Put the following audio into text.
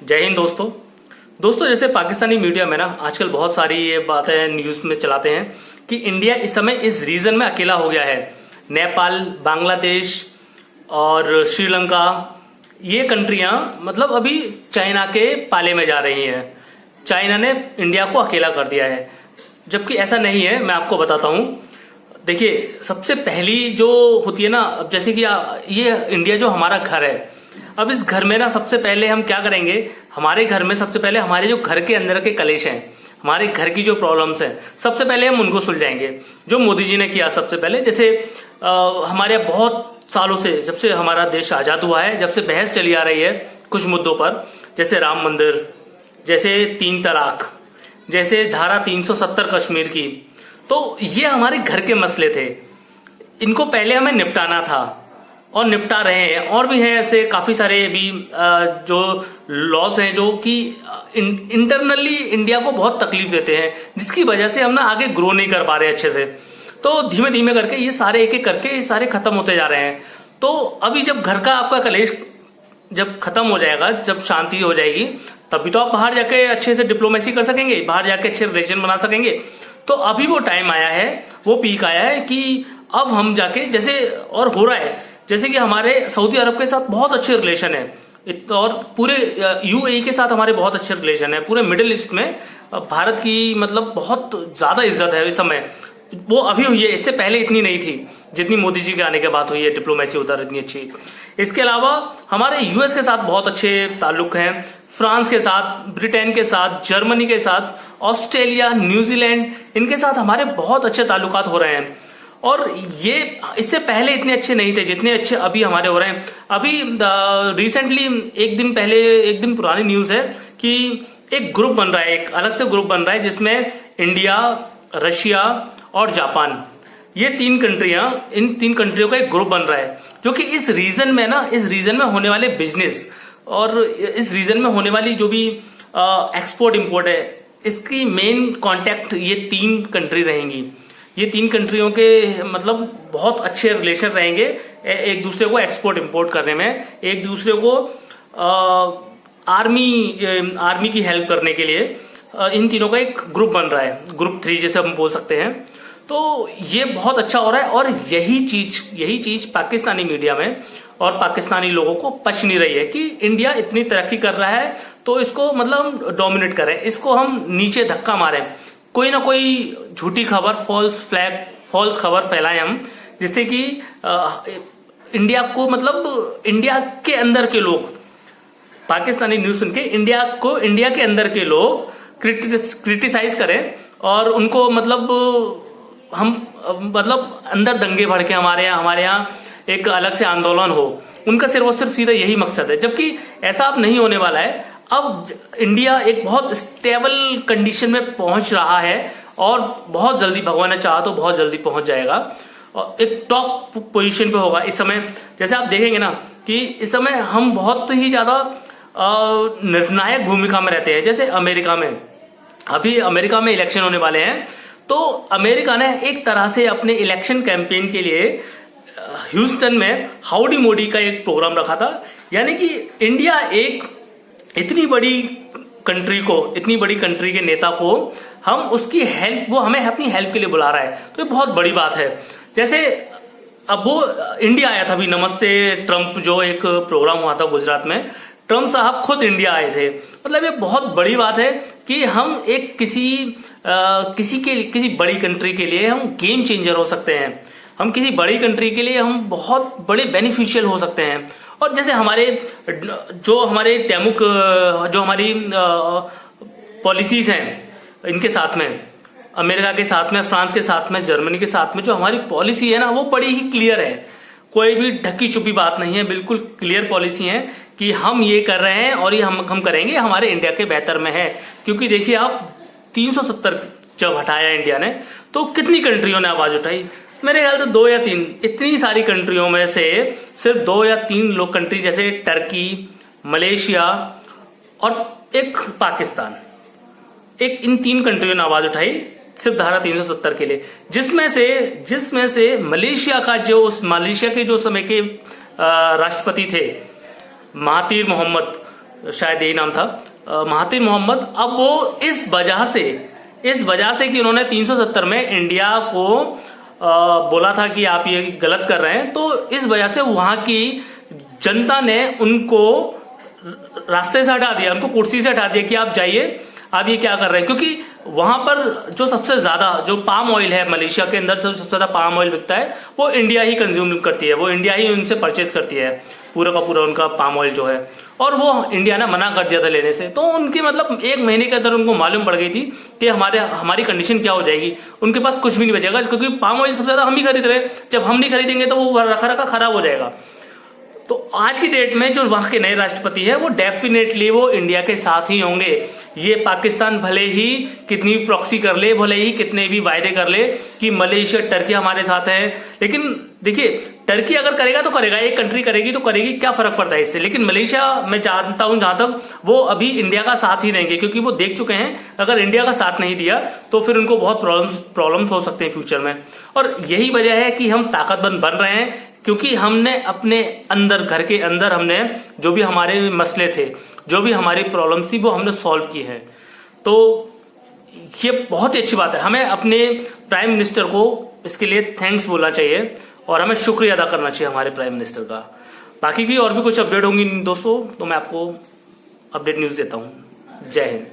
जय हिंद दोस्तों जैसे पाकिस्तानी मीडिया में ना आजकल बहुत सारी ये बातें न्यूज में चलाते हैं कि इंडिया इस समय इस रीजन में अकेला हो गया है। नेपाल, बांग्लादेश और श्रीलंका ये कंट्रियां मतलब अभी चाइना के पाले में जा रही हैं। चाइना ने इंडिया को अकेला कर दिया है, जबकि ऐसा नहीं है। मैं आपको बताता हूं। देखिए, सबसे पहली जो होती है ना, अब जैसे कि ये इंडिया जो हमारा घर है, अब इस घर में ना सबसे पहले हम क्या करेंगे, हमारे घर में सबसे पहले हमारे जो घर के अंदर के कलेश हैं, हमारे घर की जो प्रॉब्लम्स हैं, सबसे पहले हम उनको सुलझाएंगे। जो मोदी जी ने किया सबसे पहले, जैसे हमारे बहुत सालों से, जब से हमारा देश आजाद हुआ है, जब से बहस चली आ रही है कुछ मुद्दों पर, जैसे राम मंदिर, जैसे 3 तलाक, जैसे धारा 370 कश्मीर की, तो ये हमारे घर के मसले थे। इनको पहले हमें निपटाना था और निपटा रहे हैं। और भी हैं ऐसे काफी सारे भी जो लॉस हैं जो कि इंटरनली इंडिया को बहुत तकलीफ देते हैं, जिसकी वजह से हम ना आगे ग्रो नहीं कर पा रहे अच्छे से। तो धीमे धीमे करके ये सारे एक एक करके ये सारे खत्म होते जा रहे हैं। तो अभी जब घर का आपका कलेश जब खत्म हो जाएगा, जब शांति हो जाएगी, तभी तो आप बाहर जाके अच्छे से डिप्लोमेसी कर सकेंगे, बाहर जाके अच्छे रिलेशन बना सकेंगे। तो अभी वो टाइम आया है, वो पीक आया है कि अब हम जाके, जैसे और हो रहा है, जैसे कि हमारे सऊदी अरब के साथ बहुत अच्छे रिलेशन है और पूरे यूएई के साथ हमारे बहुत अच्छे रिलेशन है। पूरे मिडिल ईस्ट में भारत की मतलब बहुत ज्यादा इज्जत है इस समय। वो अभी हुई है, इससे पहले इतनी नहीं थी जितनी मोदी जी के आने के बाद हुई है डिप्लोमेसी उधर इतनी अच्छी। इसके अलावा हमारे यूएस के साथ बहुत अच्छे ताल्लुक हैं, फ्रांस के साथ, ब्रिटेन के साथ, जर्मनी के साथ, ऑस्ट्रेलिया, न्यूजीलैंड, इनके साथ हमारे बहुत अच्छे ताल्लुकात हो रहे हैं। और ये इससे पहले इतने अच्छे नहीं थे जितने अच्छे अभी हमारे हो रहे हैं। अभी रिसेंटली एक दिन पुरानी न्यूज है कि एक ग्रुप बन रहा है, एक अलग से ग्रुप बन रहा है, जिसमें इंडिया, रशिया और जापान, ये 3 कंट्रियां, इन 3 कंट्रियों का एक ग्रुप बन रहा है, जो कि इस रीजन में होने वाले बिजनेस और इस रीजन में होने वाली जो भी एक्सपोर्ट इंपोर्ट है, इसकी मेन कॉन्टेक्ट ये 3 कंट्री रहेंगी। ये 3 कंट्रियों के मतलब बहुत अच्छे रिलेशन रहेंगे एक दूसरे को एक्सपोर्ट इंपोर्ट करने में, एक दूसरे को आर्मी की हेल्प करने के लिए। इन तीनों का एक ग्रुप बन रहा है, ग्रुप 3 जैसे हम बोल सकते हैं। तो ये बहुत अच्छा हो रहा है और यही चीज पाकिस्तानी मीडिया में और पाकिस्तानी लोगों को पच नहीं रही है कि इंडिया इतनी तरक्की कर रहा है तो इसको मतलब हम डोमिनेट करें, इसको हम नीचे धक्का मारें, कोई ना कोई झूठी खबर, फॉल्स खबर फैलाएं हम, जिससे कि इंडिया को मतलब इंडिया के अंदर के लोग पाकिस्तानी न्यूज सुन के इंडिया के अंदर के लोग क्रिटिसाइज करें और उनको मतलब हम मतलब अंदर दंगे भड़के हमारे यहाँ एक अलग से आंदोलन हो। उनका सिर्फ सीधा यही मकसद है, जबकि ऐसा अब नहीं होने वाला है। अब इंडिया एक बहुत स्टेबल कंडीशन में पहुंच रहा है और बहुत जल्दी, भगवान ने चाहा तो बहुत जल्दी पहुंच जाएगा और एक टॉप पोजीशन पे होगा इस समय। जैसे आप देखेंगे ना कि इस समय हम बहुत ही ज्यादा निर्णायक भूमिका में रहते हैं। जैसे अमेरिका में, अभी अमेरिका में इलेक्शन होने वाले हैं, तो अमेरिका ने एक तरह से अपने इलेक्शन कैंपेन के लिए ह्यूस्टन में हाउडी मोदी का एक प्रोग्राम रखा था। यानी कि इंडिया एक इतनी बड़ी कंट्री के नेता को हम उसकी हेल्प, वो हमें अपनी हेल्प के लिए बुला रहा है, तो ये बहुत बड़ी बात है। जैसे अब वो इंडिया आया था अभी, नमस्ते ट्रंप जो एक प्रोग्राम हुआ था गुजरात में, ट्रंप साहब खुद इंडिया आए थे। मतलब ये बहुत बड़ी बात है कि हम एक किसी बड़ी कंट्री के लिए हम गेम चेंजर हो सकते हैं, हम किसी बड़ी कंट्री के लिए हम बहुत बड़े बेनिफिशियल हो सकते हैं। और जैसे हमारी पॉलिसीज हैं, इनके साथ में, अमेरिका के साथ में, फ्रांस के साथ में, जर्मनी के साथ में जो हमारी पॉलिसी है ना, वो बड़ी ही क्लियर है। कोई भी ढकी छुपी बात नहीं है, बिल्कुल क्लियर पॉलिसी है कि हम ये कर रहे हैं और ये हम करेंगे, हमारे इंडिया के बेहतर में है। क्योंकि देखिए आप 370 जब हटाया इंडिया ने, तो कितनी कंट्रियों ने आवाज उठाई? मेरे ख्याल से 2 या 3, इतनी सारी कंट्रियों में से सिर्फ 2 या 3 लोग कंट्री, जैसे टर्की, मलेशिया और एक पाकिस्तान, इन 3 कंट्रियों ने आवाज उठाई सिर्फ धारा 370 के लिए, जिसमें से मलेशिया के जो समय के राष्ट्रपति थे महातीर मोहम्मद, शायद यही नाम था, महातिर मोहम्मद। अब वो इस वजह से कि उन्होंने 370 में इंडिया को बोला था कि आप ये गलत कर रहे हैं, तो इस वजह से वहां की जनता ने उनको रास्ते से हटा दिया, उनको कुर्सी से हटा दिया कि आप जाइए, आप ये क्या कर रहे हैं। क्योंकि वहां पर जो सबसे ज्यादा जो पाम ऑयल है, मलेशिया के अंदर सबसे ज्यादा पाम ऑयल बिकता है, वो इंडिया ही कंज्यूम करती है, वो इंडिया ही उनसे परचेज करती है पूरा का पूरा उनका पाम ऑयल जो है। और वो इंडिया ने मना कर दिया था लेने से, तो उनकी मतलब 1 महीने के अंदर उनको मालूम पड़ गई थी कि हमारी कंडीशन क्या हो जाएगी। उनके पास कुछ भी नहीं बचेगा, क्योंकि पाम ऑयल सबसे ज्यादा हम ही खरीद रहे हैं, जब हम नहीं खरीदेंगे तो वो रखा रखा खराब हो जाएगा। तो आज की डेट में जो वहां के नए राष्ट्रपति है, वो डेफिनेटली वो इंडिया के साथ ही होंगे। ये पाकिस्तान भले ही कितनी भी प्रॉक्सी कर ले, भले ही कितने भी वायदे कर ले कि मलेशिया टर्की हमारे साथ है, लेकिन देखिए टर्की अगर करेगा तो करेगा, एक कंट्री करेगी तो करेगी, क्या फर्क पड़ता है इससे। लेकिन मलेशिया मैं जानता हूं जहां तक वो अभी इंडिया का साथ ही देंगे, क्योंकि वो देख चुके हैं अगर इंडिया का साथ नहीं दिया तो फिर उनको बहुत प्रॉब्लम्स हो सकते हैं फ्यूचर में। और यही वजह है कि हम ताकतवर बन रहे हैं, क्योंकि हमने अपने अंदर, घर के अंदर हमने जो भी हमारे मसले थे, जो भी हमारी प्रॉब्लम थी, वो हमने सॉल्व की है। तो ये बहुत ही अच्छी बात है। हमें अपने प्राइम मिनिस्टर को इसके लिए थैंक्स बोलना चाहिए और हमें शुक्रिया अदा करना चाहिए हमारे प्राइम मिनिस्टर का। बाकी की और भी कुछ अपडेट होंगी दोस्तों तो मैं आपको अपडेट न्यूज देता हूं। जय हिंद।